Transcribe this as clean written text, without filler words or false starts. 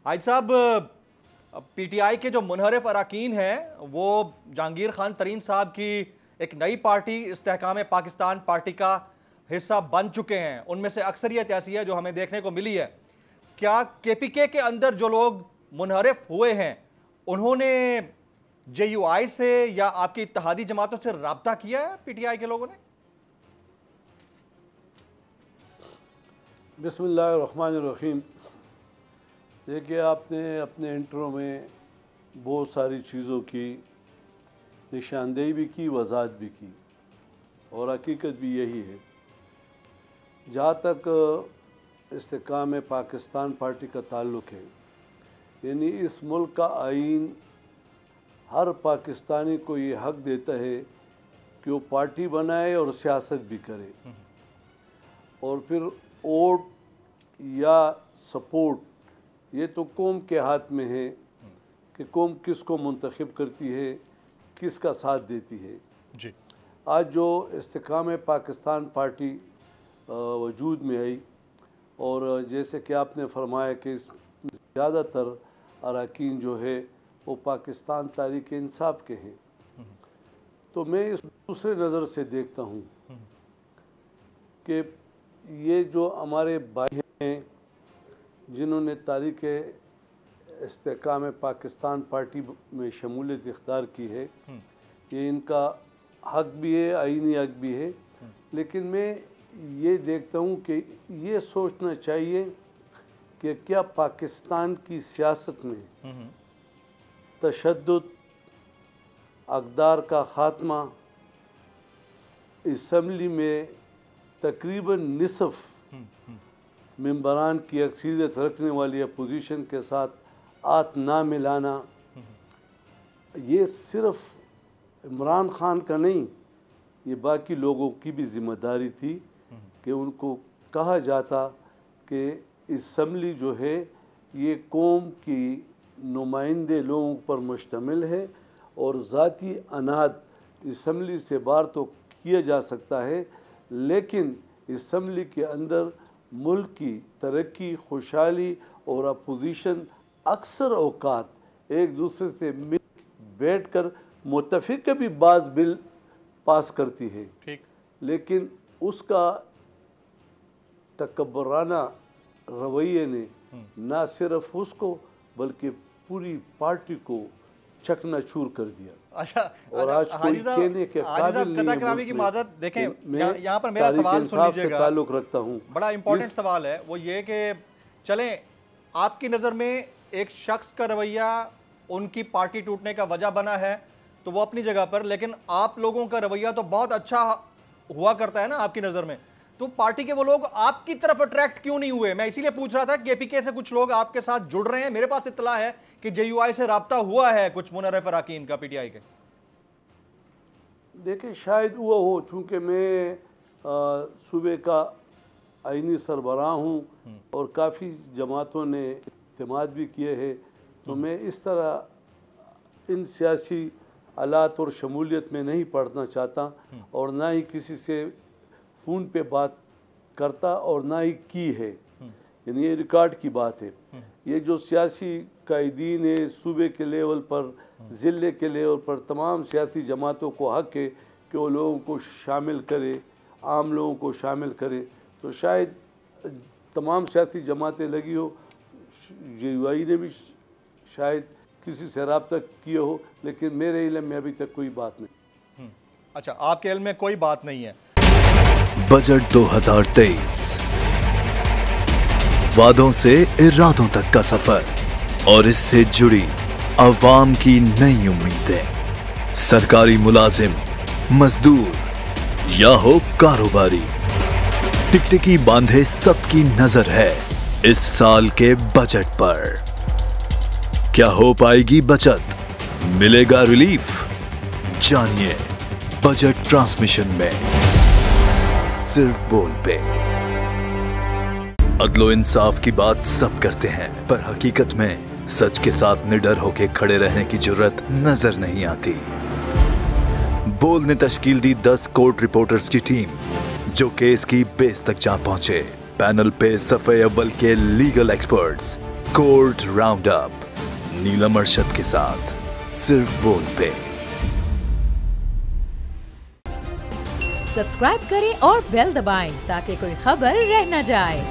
आज साहब PTI के जो मुनहरिफ अरकान हैं वो जहांगीर खान तरीन साहब की एक नई पार्टी इस्तेहकाम पाकिस्तान पार्टी का हिस्सा बन चुके हैं। उनमें से अक्सरियत ऐसी है जो हमें देखने को मिली है। क्या KPK के अंदर जो लोग मुनहरिफ हुए हैं उन्होंने JUI से या आपकी इत्तेहादी जमातों से राब्ता किया है PTI के लोगों ने? बिस्मिल्लाहिर्रहमानिर्रहीम। देखिए, आपने अपने इंट्रो में बहुत सारी चीज़ों की निशानदेही भी की, वजाहत भी की, और हकीकत भी यही है। जहाँ तक इस्तेहकाम पाकिस्तान पार्टी का ताल्लुक़ है, यानी इस मुल्क का आईन हर पाकिस्तानी को ये हक देता है कि वो पार्टी बनाए और सियासत भी करे, और फिर वोट या सपोर्ट ये तो कौम के हाथ में है कि कौम किसको मुंतखब करती है, किसका साथ देती है। जी। आज जो इस्तेहकाम पाकिस्तान पार्टी वजूद में आई, और जैसे कि आपने फरमाया कि ज़्यादातर अरकान जो है वो पाकिस्तान तहरीक इंसाफ के हैं, तो मैं इस दूसरे नज़र से देखता हूँ कि ये जो हमारे भाई हैं जिन्होंने तारीख इस्तेहकाम पाकिस्तान पार्टी में शमूलियत इख्तियार की है, ये इनका हक भी है, आईनी हक भी है। लेकिन मैं ये देखता हूँ कि ये सोचना चाहिए कि क्या पाकिस्तान की सियासत में तशद्दुद, अक़दार का ख़ात्मा, असम्बली में तकरीबन निसफ मेंबरान की अक्सरियत रखने वाली अपोजिशन के साथ हाथ ना मिलाना, ये सिर्फ इमरान खान का नहीं, ये बाकी लोगों की भी ज़िम्मेदारी थी कि उनको कहा जाता कि असम्बली जो है ये कौम की नुमाइंदे लोगों पर मुश्तमिल है, और ज़ाती अनाद असम्बली से बाहर तो किया जा सकता है, लेकिन असम्बली के अंदर मुल्क की तरक्की, खुशहाली और अपोजिशन अक्सर औकात एक दूसरे से मिल बैठ कर मुत्तफिक भी बाज़ बिल पास करती है। ठीक। लेकिन उसका तकब्बराना रवैये ने ना सिर्फ उसको बल्कि पूरी पार्टी को चकनाचूर कर दिया। अच्छा, और आज कोई कहने के काबिल नहीं है। की माजरत देखें, यहाँ पर मेरा सवाल सुन लीजिएगा, ताल्लुक रखता हूँ, बड़ा इंपॉर्टेंट सवाल है। वो ये कि चलें, आपकी नज़र में एक शख्स का रवैया उनकी पार्टी टूटने का वजह बना है तो वो अपनी जगह पर, लेकिन आप लोगों का रवैया तो बहुत अच्छा हुआ करता है ना आपकी नज़र में, तो पार्टी के वो लोग आपकी तरफ अट्रैक्ट क्यों नहीं हुए? मैं इसीलिए पूछ रहा था। KPK से कुछ लोग आपके साथ जुड़ रहे हैं, मेरे पास इत्तला है कि JUI से राब्ता हुआ है कुछ मुनहरिफ अरकान का PTI के। देखिए, शायद वो हो, चूँकि मैं सूबे का आईनी सरबराह हूँ और काफ़ी जमातों ने इत्तेमाद भी किए हैं, तो मैं इस तरह इन सियासी हालात और शमूलियत में नहीं पढ़ना चाहता, और ना ही किसी से फ़ोन पे बात करता और ना ही की है, यानी ये रिकॉर्ड की बात है। ये जो सियासी कायदीन है सूबे के लेवल पर, ज़िले के लेवल पर, तमाम सियासी जमातों को हक है कि वो लोगों को शामिल करे, आम लोगों को शामिल करे, तो शायद तमाम सियासी जमातें लगी हो, JUI ने भी शायद किसी से रब्ता किए हो, लेकिन मेरे इल्म में अभी तक कोई बात नहीं। अच्छा, आपके इल्म में कोई बात नहीं है। बजट 2023, वादों से इरादों तक का सफर और इससे जुड़ी अवाम की नई उम्मीदें। सरकारी मुलाजिम, मजदूर या हो कारोबारी, टिकटिकी बांधे सबकी नजर है इस साल के बजट पर। क्या हो पाएगी बचत, मिलेगा रिलीफ? जानिए बजट ट्रांसमिशन में, सिर्फ बोल पे। अदलो इंसाफ की बात सब करते हैं, पर हकीकत में सच के साथ निडर होके खड़े रहने की जुर्रत नजर नहीं आती। बोल ने तश्कील दी 10 कोर्ट रिपोर्टर्स की टीम, जो केस की बेस तक जा पहुंचे। पैनल पे सफ़े अव्वल के legal experts, court round up Neelam Arshad کے ساتھ صرف بول پہ. سبسکرائب کریں اور بیل دبائیں تاکہ کوئی خبر رہ نہ جائے.